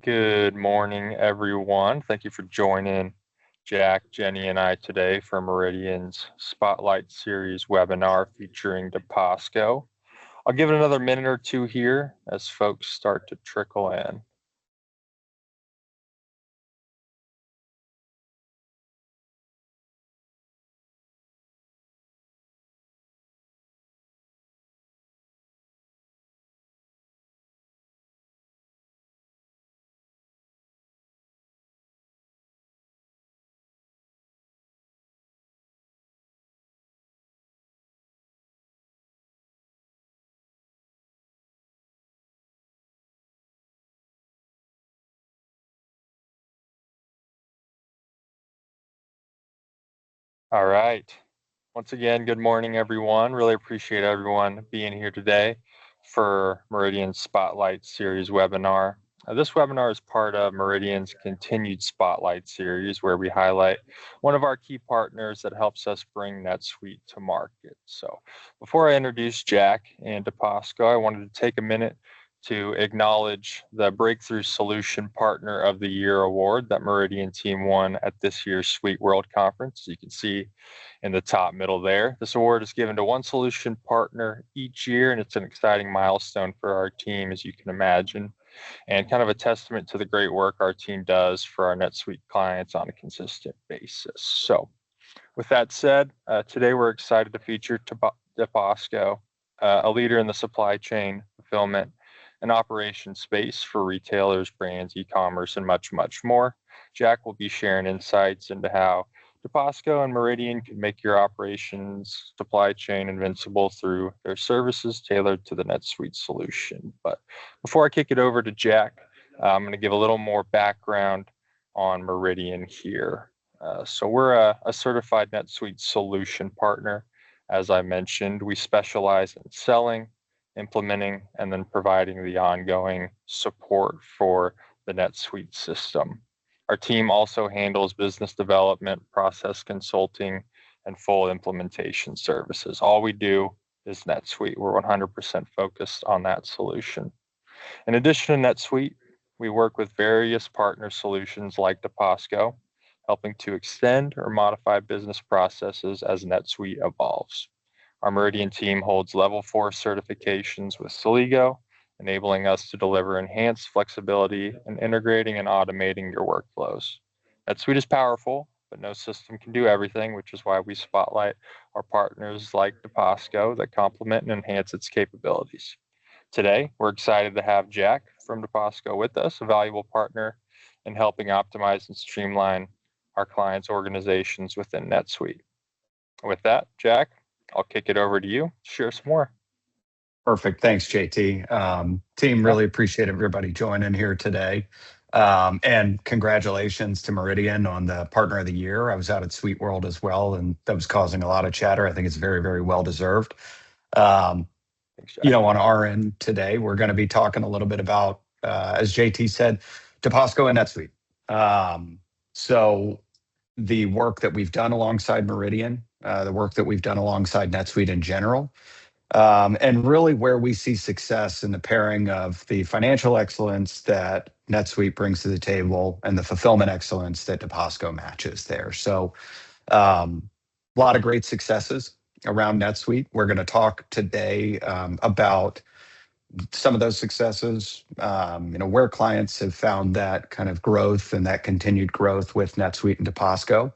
Good morning, everyone. Thank you for joining Jack, Jenny, and I today for Meridian's Spotlight Series webinar featuring Deposco. I'll give it another minute or two here as folks start to trickle in. All right. Once again, good morning, everyone. Really appreciate everyone being here today for Meridian's Spotlight Series webinar. This webinar is part of Meridian's continued Spotlight series where we highlight one of our key partners that helps us bring NetSuite to market. So before I introduce Jack and Deposco, I wanted to take a minute to acknowledge the Breakthrough Solution Partner of the Year award that Meridian team won at this year's Suite World Conference. You can see in the top middle there. This award is given to one solution partner each year, and it's an exciting milestone for our team, as you can imagine, and kind of a testament to the great work our team does for our NetSuite clients on a consistent basis. So with that said, today we're excited to feature Deposco, a leader in the supply chain, fulfillment, and operation space for retailers, brands, e-commerce, and much, much more. Jack will be sharing insights into how Deposco and Meridian can make your operations supply chain invincible through their services tailored to the NetSuite solution. But before I kick it over to Jack, I'm going to give a little more background on Meridian here. So we're a certified NetSuite solution partner. As I mentioned, we specialize in selling, implementing, and then providing the ongoing support for the NetSuite system. Our team also handles business development, process consulting, and full implementation services. All we do is NetSuite. We're 100% focused on that solution. In addition to NetSuite, we work with various partner solutions like Deposco, helping to extend or modify business processes as NetSuite evolves. Our Meridian team holds level 4 certifications with Celigo, enabling us to deliver enhanced flexibility in integrating and automating your workflows. NetSuite is powerful, but no system can do everything, which is why we spotlight our partners like Deposco that complement and enhance its capabilities. Today, we're excited to have Jack from Deposco with us, a valuable partner in helping optimize and streamline our clients' organizations within NetSuite. With that, Jack, I'll kick it over to you. Share some more. Perfect. Thanks, JT. Team, really appreciate everybody joining here today. And congratulations to Meridian on the Partner of the Year. I was out at Suite World as well, and that was causing a lot of chatter. I think it's very, very well deserved. Thanks, on our end today, we're going to be talking a little bit about, as JT said, Deposco and NetSuite. So the work that we've done alongside Meridian, the work that we've done alongside NetSuite in general, and really where we see success in the pairing of the financial excellence that NetSuite brings to the table and the fulfillment excellence that Deposco matches there. So a lot of great successes around NetSuite. We're going to talk today about some of those successes, where clients have found that kind of growth and that continued growth with NetSuite and Deposco.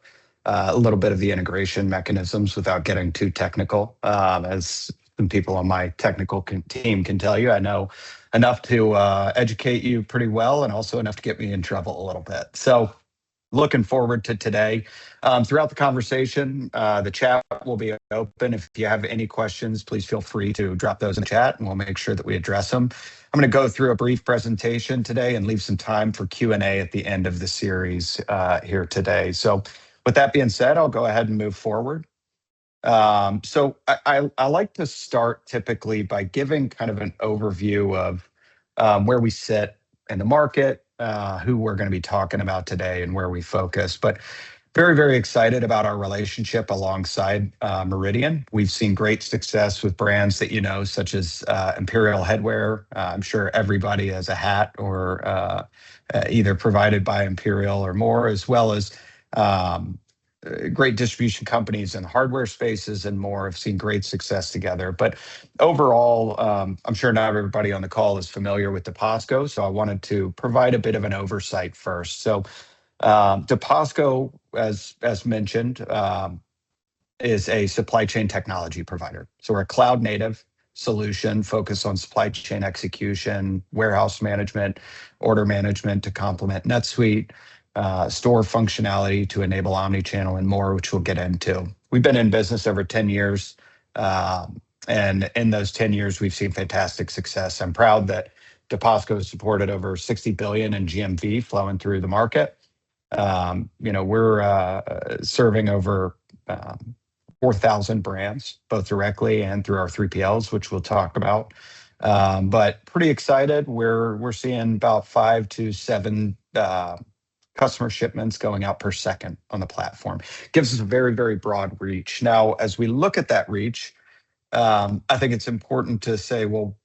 A little bit of the integration mechanisms without getting too technical, as some people on my technical team can tell you. I know enough to educate you pretty well and also enough to get me in trouble a little bit. So looking forward to today. Throughout the conversation, the chat will be open. If you have any questions, please feel free to drop those in the chat and we'll make sure that we address them. I'm going to go through a brief presentation today and leave some time for Q&A at the end of the series here today. So with that being said, I'll go ahead and move forward. So I like to start typically by giving kind of an overview of where we sit in the market, who we're going to be talking about today and where we focus. But Very, very excited about our relationship alongside Meridian. We've seen great success with brands that you know, such as Imperial Headwear. I'm sure everybody has a hat or either provided by Imperial or more, as well as um, great distribution companies in hardware spaces and more have seen great success together. But overall, I'm sure not everybody on the call is familiar with Deposco, so I wanted to provide a bit of an oversight first. So Deposco, as mentioned, is a supply chain technology provider. So we're a cloud native solution focused on supply chain execution, warehouse management, order management to complement NetSuite, store functionality to enable omnichannel and more, which we'll get into. We've been in business over 10 years. And in those 10 years, we've seen fantastic success. I'm proud that Deposco has supported over 60 billion in GMV flowing through the market. We're serving over 4,000 brands, both directly and through our 3PLs, which we'll talk about. But pretty excited. We're seeing about 5 to 7 customer shipments going out per second on the platform. Gives us a very, very broad reach. Now, as we look at that reach, I think it's important to say, well,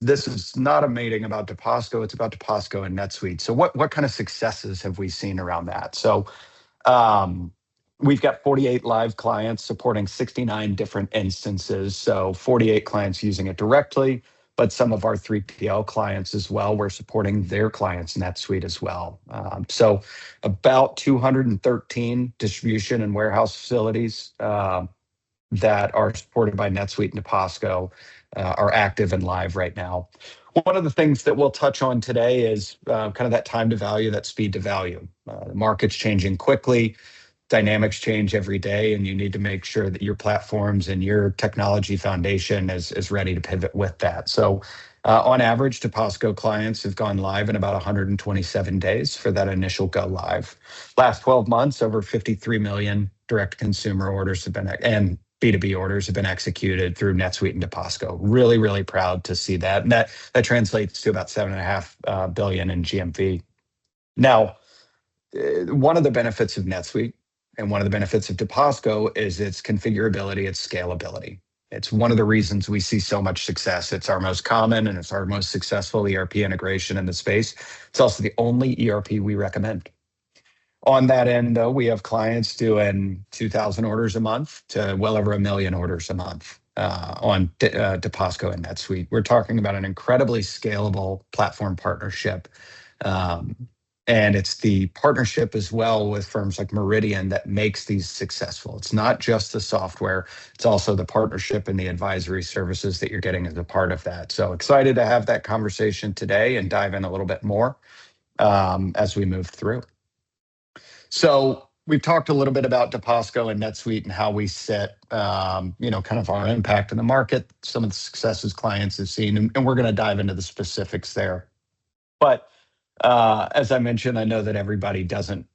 this is not a meeting about Deposco, it's about Deposco and NetSuite. So what kind of successes have we seen around that? So we've got 48 live clients supporting 69 different instances. So 48 clients using it directly, but some of our 3PL clients as well, we're supporting their clients in NetSuite as well. So about 213 distribution and warehouse facilities that are supported by NetSuite and Deposco are active and live right now. One of the things that we'll touch on today is kind of that time to value, that speed to value. The market's changing quickly, dynamics change every day, and you need to make sure that your platforms and your technology foundation is ready to pivot with that. So on average, Deposco clients have gone live in about 127 days for that initial go live. Last 12 months, over 53 million direct consumer orders have been, and B2B orders have been executed through NetSuite and Deposco. Really, really proud to see that. And that translates to about 7.5 billion in GMV. Now, one of the benefits of NetSuite and one of the benefits of Deposco is its configurability, its scalability. It's one of the reasons we see so much success. It's our most common and it's our most successful ERP integration in the space. It's also the only ERP we recommend. On that end, though, we have clients doing 2,000 orders a month to well over 1 million orders a month on Deposco and NetSuite. We're talking about an incredibly scalable platform partnership. And it's the partnership as well with firms like Meridian that makes these successful. It's not just the software, it's also the partnership and the advisory services that you're getting as a part of that. So excited to have that conversation today and dive in a little bit more as we move through. So we've talked a little bit about Deposco and NetSuite and how we sit, kind of our impact in the market, some of the successes clients have seen, and we're going to dive into the specifics there. But as I mentioned, I know that everybody doesn't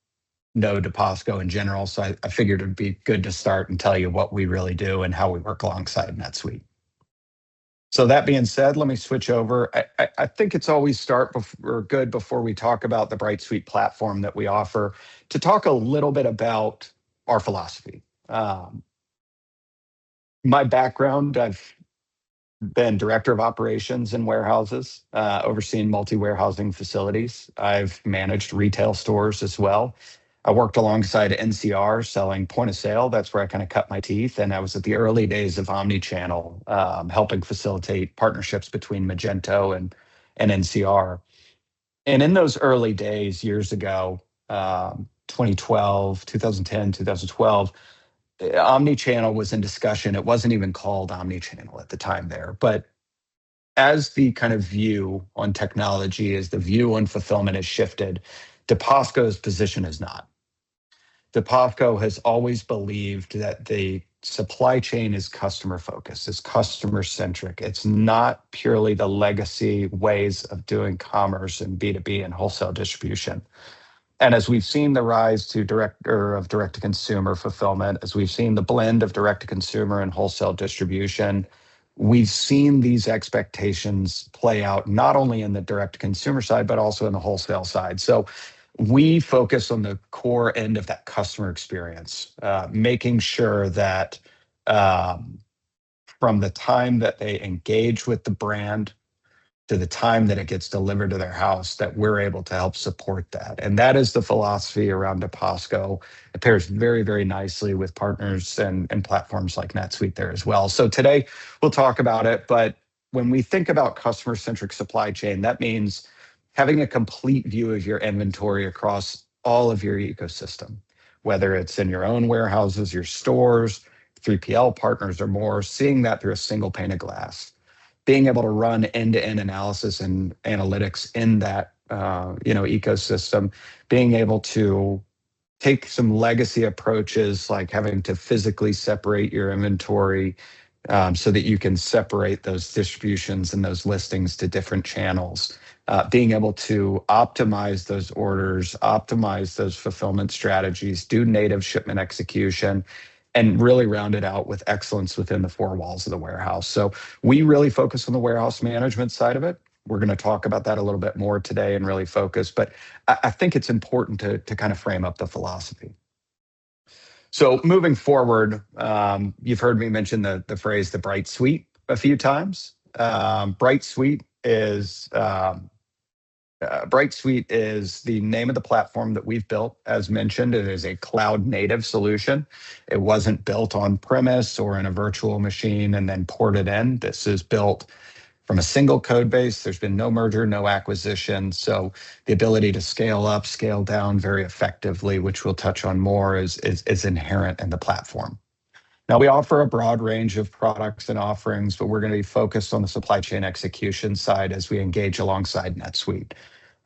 know Deposco in general, so I figured it'd be good to start and tell you what we really do and how we work alongside NetSuite. So that being said, let me switch over. I think it's always good before we talk about the BrightSuite platform that we offer to talk a little bit about our philosophy. My background, I've been director of operations in warehouses, overseeing multi-warehousing facilities. I've managed retail stores as well. I worked alongside NCR selling point of sale. That's where I kind of cut my teeth. And I was at the early days of omnichannel, helping facilitate partnerships between Magento and NCR. And in those early days, years ago, 2012, 2010, 2012, omnichannel was in discussion. It wasn't even called omnichannel at the time there. But as the kind of view on technology, as the view on fulfillment has shifted, Deposco's position is not. Deposco has always believed that the supply chain is customer focused, is customer centric. It's not purely the legacy ways of doing commerce and B2B and wholesale distribution. And as we've seen the rise to direct to consumer fulfillment, as we've seen the blend of direct to consumer and wholesale distribution, we've seen these expectations play out not only in the direct to consumer side, but also in the wholesale side. So We focus on the core end of that customer experience, making sure that um, from the time that they engage with the brand to the time that it gets delivered to their house, that we're able to help support that. And that is the philosophy around Deposco. It pairs very, very nicely with partners and platforms like NetSuite there as well. So today we'll talk about it, but when we think about customer-centric supply chain, that means having a complete view of your inventory across all of your ecosystem, whether it's in your own warehouses, your stores, 3PL partners or more, seeing that through a single pane of glass, being able to run end-to-end analysis and analytics in that ecosystem, being able to take some legacy approaches like having to physically separate your inventory so that you can separate those distributions and those listings to different channels. Being able to optimize those orders, optimize those fulfillment strategies, do native shipment execution, and really round it out with excellence within the four walls of the warehouse. So we really focus on the warehouse management side of it. We're going to talk about that a little bit more today and really focus, but I think it's important to kind of frame up the philosophy. So moving forward, you've heard me mention the phrase the bright suite a few times. Bright Suite is the name of the platform that we've built. As mentioned, it is a cloud native solution. It wasn't built on premise or in a virtual machine and then ported in. This is built from a single code base. There's been no merger, no acquisition. So the ability to scale up, scale down very effectively, which we'll touch on more, is inherent in the platform. Now, we offer a broad range of products and offerings, but we're going to be focused on the supply chain execution side as we engage alongside NetSuite.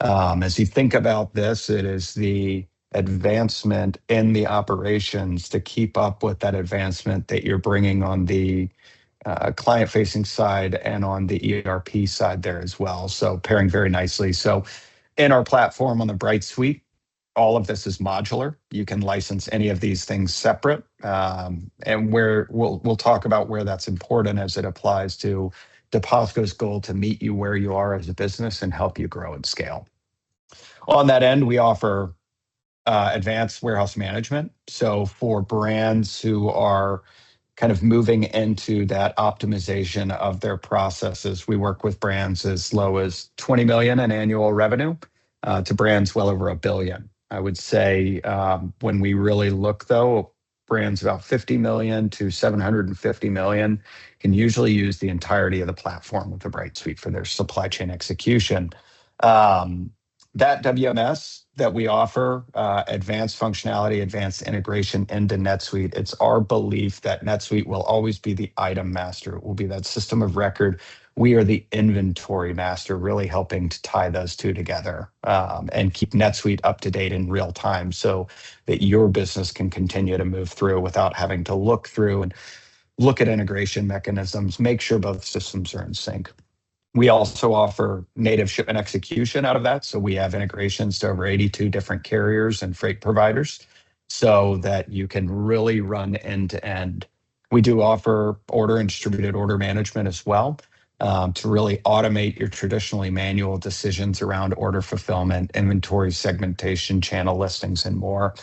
As you think about this, it is the advancement in the operations to keep up with that advancement that you're bringing on the client-facing side and on the ERP side there as well. So pairing very nicely. So in our platform on the Bright Suite, all of this is modular. You can license any of these things separate, and where we'll talk about where that's important as it applies to Deposco's goal to meet you where you are as a business and help you grow and scale. On that end, we offer advanced warehouse management. So for brands who are kind of moving into that optimization of their processes, we work with brands as low as 20 million in annual revenue to brands well over $1 billion. I would say when we really look, though, brands about 50 million to 750 million can usually use the entirety of the platform with the Bright Suite for their supply chain execution. That WMS that we offer, advanced functionality, advanced integration into NetSuite, it's our belief that NetSuite will always be the item master. It will be that system of record. We are the inventory master, really helping to tie those two together and keep NetSuite up to date in real time so that your business can continue to move through without having to look through and look at integration mechanisms, make sure both systems are in sync. We also offer native shipment execution out of that. So we have integrations to over 82 different carriers and freight providers so that you can really run end to end. We do offer order and distributed order management as well to really automate your traditionally manual decisions around order fulfillment, inventory segmentation, channel listings, and more.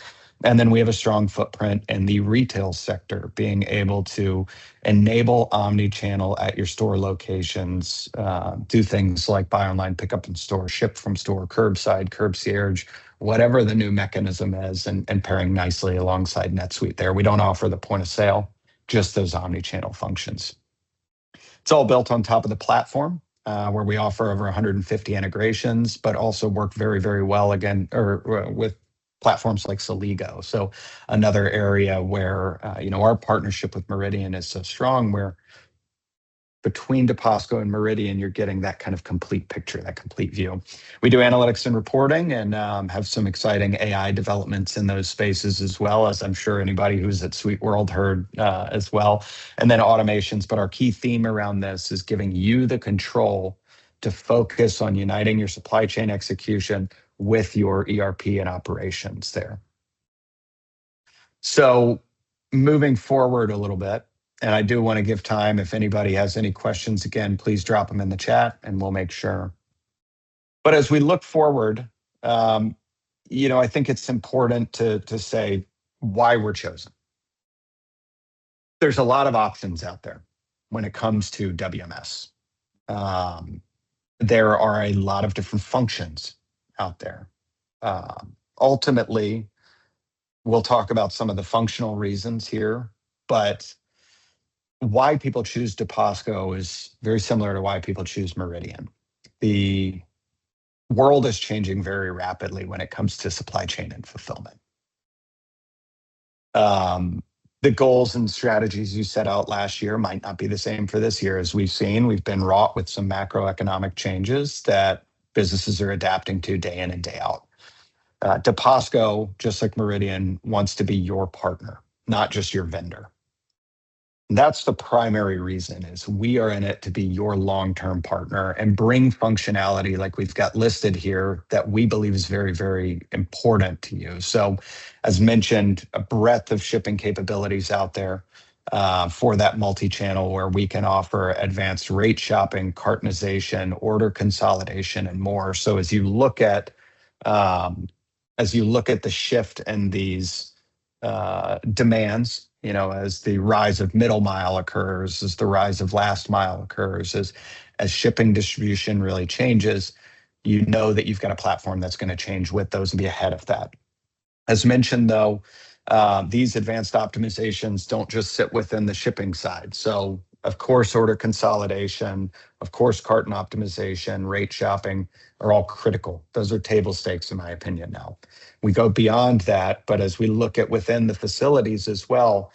And then we have a strong footprint in the retail sector, being able to enable omni-channel at your store locations, do things like buy online, pick up in store, ship from store, curbside, concierge, whatever the new mechanism is, and pairing nicely alongside NetSuite there. We don't offer the point of sale, just those omni-channel functions. It's all built on top of the platform, where we offer over 150 integrations, but also work very, very well with platforms like Soligo. So another area where our partnership with Meridian is so strong, where between Deposco and Meridian, you're getting that kind of complete picture, that complete view. We do analytics and reporting and have some exciting AI developments in those spaces as well, as I'm sure anybody who's at Suite World heard as well. And then automations, but our key theme around this is giving you the control to focus on uniting your supply chain execution with your ERP and operations there. So moving forward a little bit, and I do want to give time, if anybody has any questions, again, please drop them in the chat and we'll make sure. But as we look forward, I think it's important to say why we're chosen. There's a lot of options out there when it comes to WMS. Um, there are a lot of different functions out there. Ultimately, we'll talk about some of the functional reasons here, but why people choose Deposco is very similar to why people choose Meridian. The world is changing very rapidly when it comes to supply chain and fulfillment. The goals and strategies you set out last year might not be the same for this year. As we've seen, we've been wrought with some macroeconomic changes that businesses are adapting to day in and day out. Deposco, just like Meridian, wants to be your partner, not just your vendor. That's the primary reason is we are in it to be your long-term partner and bring functionality like we've got listed here that we believe is very, very important to you. So as mentioned, a breadth of shipping capabilities out there for that multi-channel where we can offer advanced rate shopping, cartonization, order consolidation, and more. So as you look at the in these demands, as the rise of middle mile occurs, as the rise of last mile occurs, as shipping distribution really changes, you know that you've got a platform that's going to change with those and be ahead of that. As mentioned, though, these advanced optimizations don't just sit within the shipping side. So, of course, order consolidation, of course, carton optimization, rate shopping are all critical. Those are table stakes, in my opinion, now. We go beyond that, but as we look at within the facilities as well,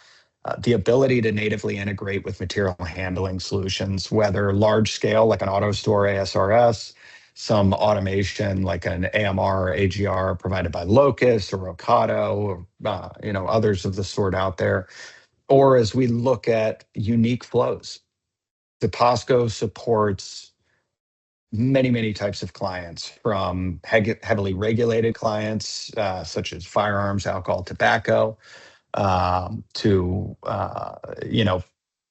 the ability to natively integrate with material handling solutions, whether large scale like an auto store ASRS, some automation like an AMR or AGR provided by Locus or Ocado, or others of the sort out there, or as we look at unique flows. Deposco supports many, many types of clients, from heavily regulated clients such as firearms, alcohol, tobacco, to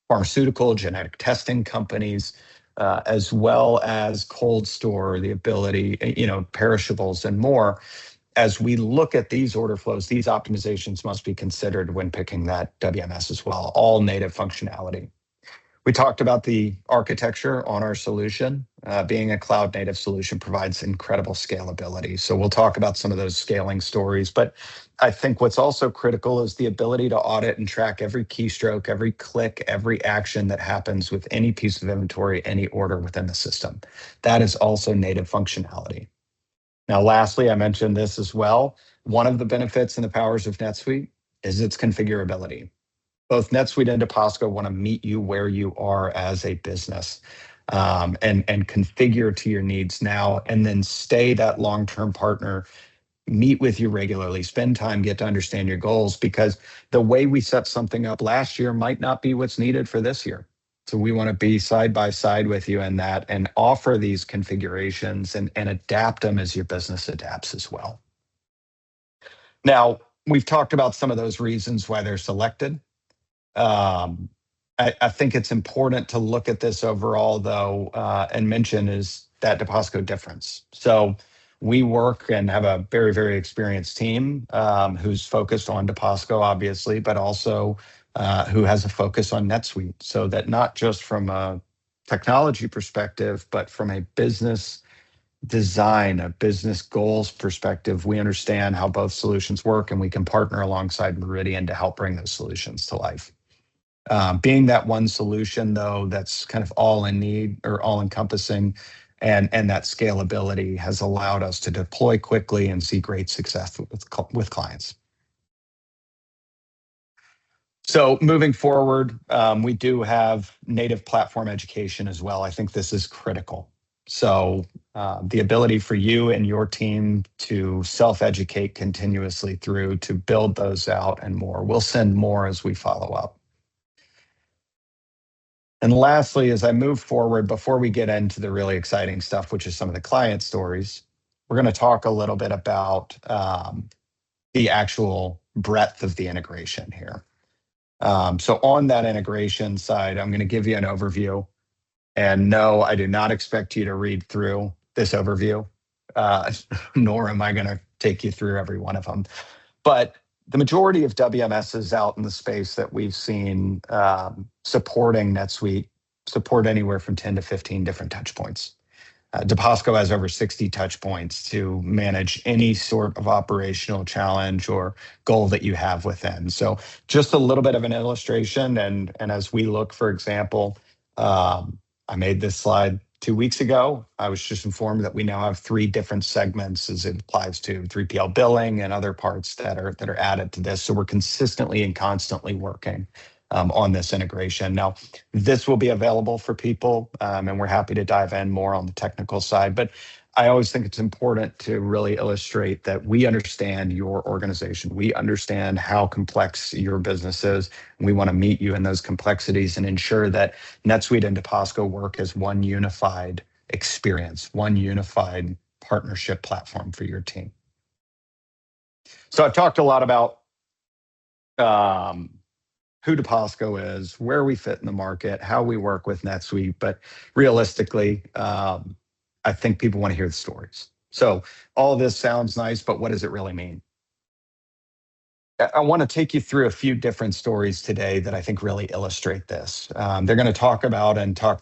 pharmaceutical, genetic testing companies, as well as cold store, the ability, perishables and more. As we look at these order flows, these optimizations must be considered when picking that WMS as well, all native functionality. We talked about the architecture on our solution. Being a cloud native solution provides incredible scalability. So we'll talk about some of those scaling stories. But I think what's also critical is the ability to audit and track every keystroke, every click, every action that happens with any piece of inventory, any order within the system. That is also native functionality. Now, lastly, I mentioned this as well. One of the benefits and the powers of NetSuite is its configurability. Both NetSuite and Deposco want to meet you where you are as a business, and configure to your needs now, and then stay that long-term partner, meet with you regularly, spend time, get to understand your goals, because the way we set something up last year might not be what's needed for this year. So we want to be side by side with you in that and offer these configurations and adapt them as your business adapts as well. Now, we've talked about some of those reasons why they're selected. I think it's important to look at this overall, though, and mention is that Deposco difference. So we work and have a very, very experienced team who's focused on Deposco, obviously, but also who has a focus on NetSuite. So that not just from a technology perspective, but from a business design, a business goals perspective, we understand how both solutions work, and we can partner alongside Meridian to help bring those solutions to life. Being that one solution, though, that's kind of all in need or all encompassing, and that scalability has allowed us to deploy quickly and see great success with clients. So moving forward, we do have native platform education as well. I think this is critical. So the ability for you and your team to self-educate continuously through to build those out and more. We'll send more as we follow up. And lastly, as I move forward, before we get into the really exciting stuff, which is some of the client stories, we're going to talk a little bit about the actual breadth of the integration here. So on that integration side, I'm going to give you an overview. And no, I do not expect you to read through this overview, nor am I going to take you through every one of them. But the majority of WMSs out in the space that we've seen supporting NetSuite support anywhere from 10 to 15 different touch points. Deposco has over 60 touch points to manage any sort of operational challenge or goal that you have within. So just a little bit of an illustration. And as we look, for example, I made this slide 2 weeks ago. I was just informed that we now have 3 different segments as it applies to 3PL billing and other parts that are added to this. So we're consistently and constantly working on this integration. Now, this will be available for people, and we're happy to dive in more on the technical side. But I always think it's important to really illustrate that we understand your organization. We understand how complex your business is. And we want to meet you in those complexities and ensure that NetSuite and Deposco work as one unified experience, one unified partnership platform for your team. So I've talked a lot about who Deposco is, where we fit in the market, how we work with NetSuite. But realistically, I think people want to hear the stories. So all of this sounds nice, but what does it really mean? I want to take you through a few different stories today that I think really illustrate this. They're going to talk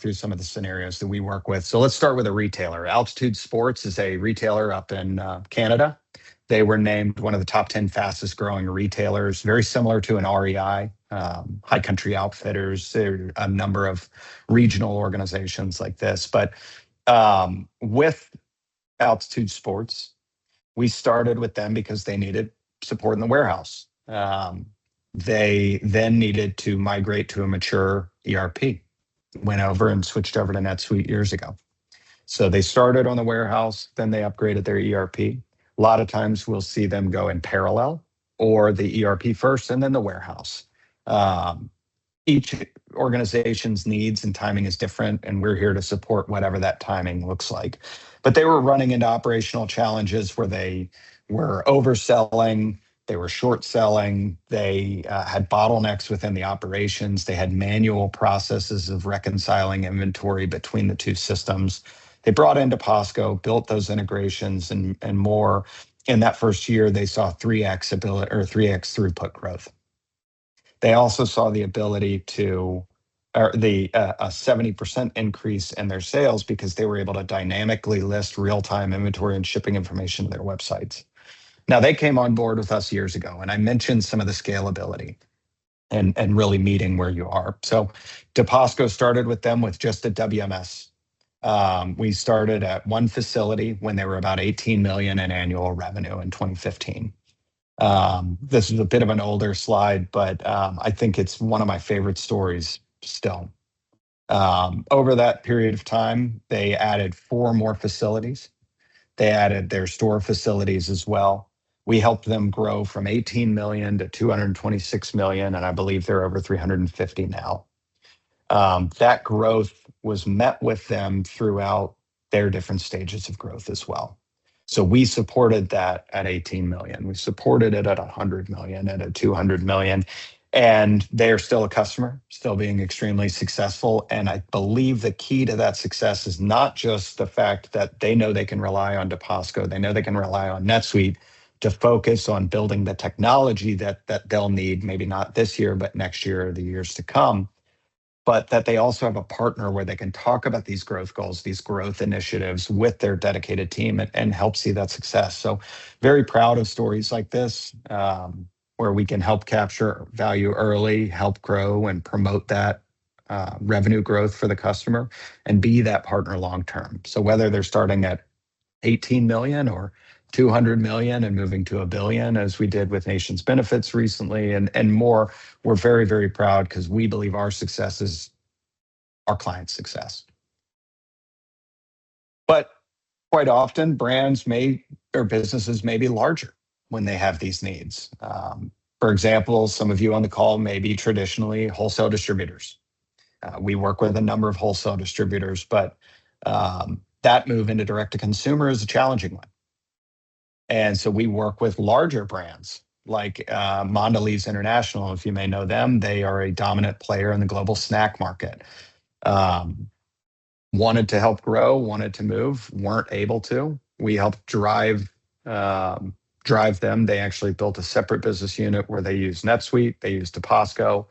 through some of the scenarios that we work with. So let's start with a retailer. Altitude Sports is a retailer up in Canada. They were named one of the top 10 fastest growing retailers, very similar to an REI, High Country Outfitters. There are a number of regional organizations like this. But with Altitude Sports, we started with them because they needed support in the warehouse. They then needed to migrate to a mature ERP, went over and switched over to NetSuite years ago. So they started on the warehouse, then they upgraded their ERP. A lot of times we'll see them go in parallel, or the ERP first and then the warehouse. Each organization's needs and timing is different, and we're here to support whatever that timing looks like. But they were running into operational challenges where they were overselling, they were short selling, they had bottlenecks within the operations, they had manual processes of reconciling inventory between the two systems. They brought in Deposco, built those integrations and more. In that first year, they saw 3x throughput growth. They also saw the ability to, a 70% increase in their sales because they were able to dynamically list real-time inventory and shipping information to their websites. Now, they came on board with us years ago, and I mentioned some of the scalability and really meeting where you are. So Deposco started with them with just a WMS. We started at one facility when they were about 18 million in annual revenue in 2015. This is a bit of an older slide, but I think it's one of my favorite stories still. Over that period of time, they added 4 more facilities. They added their store facilities as well. We helped them grow from 18 million to 226 million, and I believe they're over 350 now. That growth was met with them throughout their different stages of growth as well. So we supported that at 18 million. We supported it at 100 million, at 200 million. And they are still a customer, still being extremely successful. And I believe the key to that success is not just the fact that they know they can rely on Deposco, they know they can rely on NetSuite to focus on building the technology that they'll need, maybe not this year, but next year or the years to come. But that they also have a partner where they can talk about these growth goals, these growth initiatives with their dedicated team and help see that success. So very proud of stories like this, where we can help capture value early, help grow and promote that revenue growth for the customer and be that partner long-term. So whether they're starting at 18 million or 200 million and moving to $1 billion, as we did with Nations Benefits recently, and more, we're very, very proud because we believe our success is our client's success. But quite often, businesses may be larger when they have these needs. For example, some of you on the call may be traditionally wholesale distributors. We work with a number of wholesale distributors, but that move into direct-to-consumer is a challenging one. And so we work with larger brands like Mondelez International, if you may know them. They are a dominant player in the global snack market. Wanted to help grow, wanted to move, weren't able to. We helped drive drive them, they actually built a separate business unit where they use NetSuite, they use Deposco,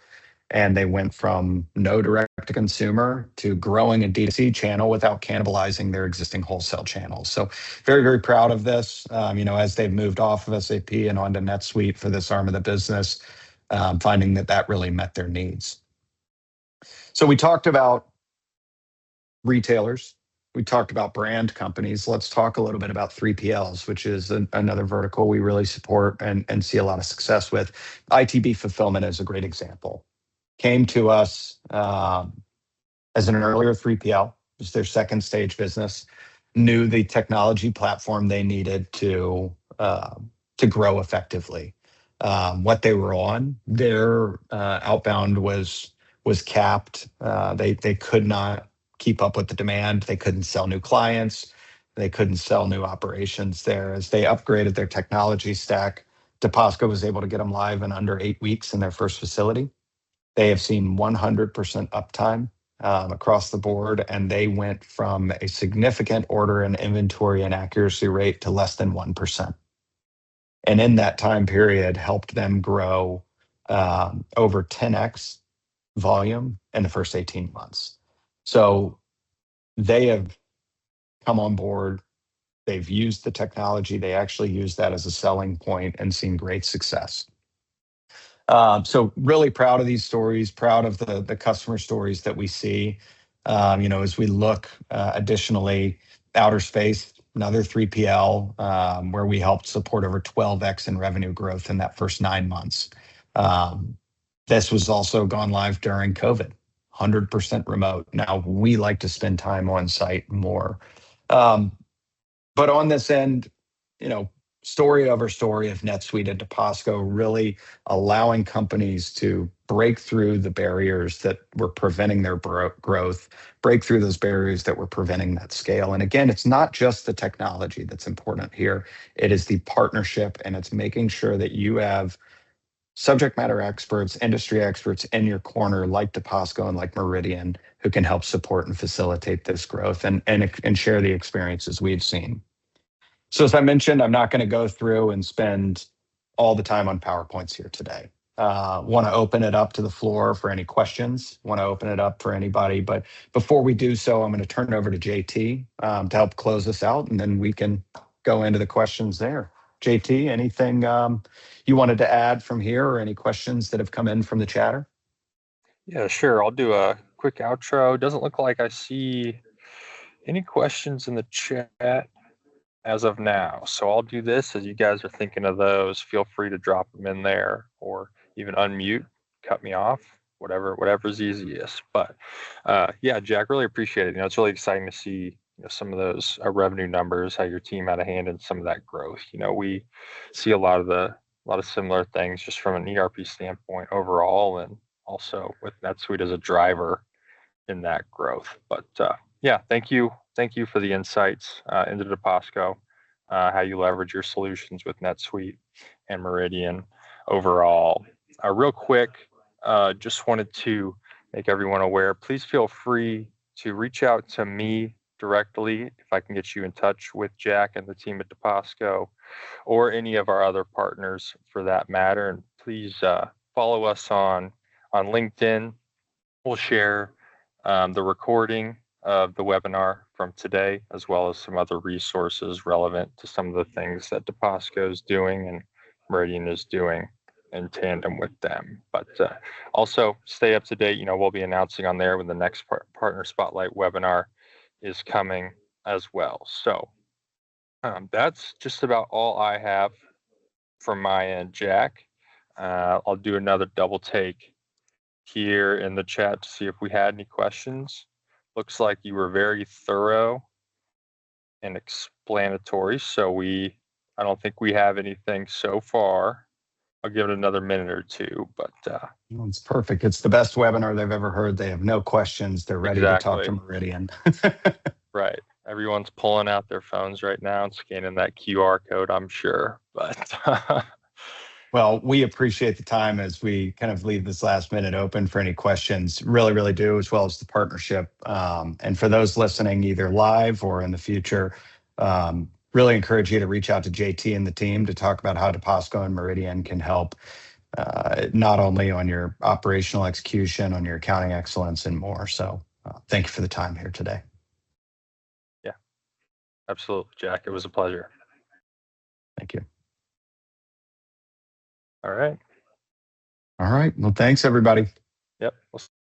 and they went from no direct to consumer to growing a D2C channel without cannibalizing their existing wholesale channels. So very, very proud of this. As they've moved off of SAP and onto NetSuite for this arm of the business, finding that that really met their needs. So we talked about retailers. We talked about brand companies. Let's talk a little bit about 3PLs, which is another vertical we really support and see a lot of success with. ITB Fulfillment is a great example. Came to us as an earlier 3PL. It was their second stage business. Knew the technology platform they needed to grow effectively. What they were on, their outbound was capped. They could not keep up with the demand. They couldn't sell new clients. They couldn't sell new operations there. As they upgraded their technology stack, Deposco was able to get them live in under 8 weeks in their first facility. They have seen 100% uptime across the board, and they went from a significant order and inventory and accuracy rate to less than 1%. And in that time period, helped them grow over 10x volume in the first 18 months. So they have come on board. They've used the technology. They actually use that as a selling point and seen great success. So really proud of these stories, proud of the customer stories that we see. As we look additionally, outer space, another 3PL, where we helped support over 12x in revenue growth in that first 9 months. This was also gone live during COVID, 100% remote. Now, we like to spend time on site more. But on this end, story over story of NetSuite and Deposco really allowing companies to break through the barriers that were preventing their growth, break through those barriers that were preventing that scale. And again, it's not just the technology that's important here. It is the partnership, and it's making sure that you have subject matter experts, industry experts in your corner like Deposco and like Meridian who can help support and facilitate this growth and share the experiences we've seen. So as I mentioned, I'm not going to go through and spend all the time on PowerPoints here today. Want to open it up to the floor for any questions, want to open it up for anybody. But before we do so, I'm going to turn it over to JT to help close us out, and then we can go into the questions there. JT, anything you wanted to add from here or any questions that have come in from the chatter? Yeah, sure. I'll do a quick outro. Doesn't look like I see any questions in the chat as of now. So I'll do this as you guys are thinking of those. Feel free to drop them in there or even unmute, cut me off, whatever's easiest. But yeah, Jack, really appreciate it. It's really exciting to see some of those revenue numbers, how your team had a hand in some of that growth. We see a lot of similar things just from an ERP standpoint overall, and also with NetSuite as a driver in that growth. But yeah, thank you for the insights into Deposco, how you leverage your solutions with NetSuite and Meridian overall. Real quick, just wanted to make everyone aware, please feel free to reach out to me directly if I can get you in touch with Jack and the team at Deposco, or any of our other partners for that matter. And please follow us on LinkedIn. We'll share the recording of the webinar from today, as well as some other resources relevant to some of the things that Deposco is doing and Meridian is doing in tandem with them. But also stay up to date. We'll be announcing on there when the next Partner Spotlight webinar is coming as well. So that's just about all I have from my end, Jack. I'll do another double take here in the chat to see if we had any questions. Looks like you were very thorough and explanatory, so I don't think we have anything so far. I'll give it another minute or two, but it's perfect. It's the best webinar they've ever heard. They have no questions. They're ready to talk to Meridian. Right. Everyone's pulling out their phones right now and scanning that QR code, I'm sure. But well, we appreciate the time as we kind of leave this last minute open for any questions. Really, really do, as well as the partnership. And for those listening either live or in the future, really encourage you to reach out to JT and the team to talk about how Deposco and Meridian can help, not only on your operational execution, on your accounting excellence, and more. So thank you for the time here today. Yeah, absolutely, Jack. It was a pleasure. Thank you. All right. All right. Well, thanks, everybody. Yep. We'll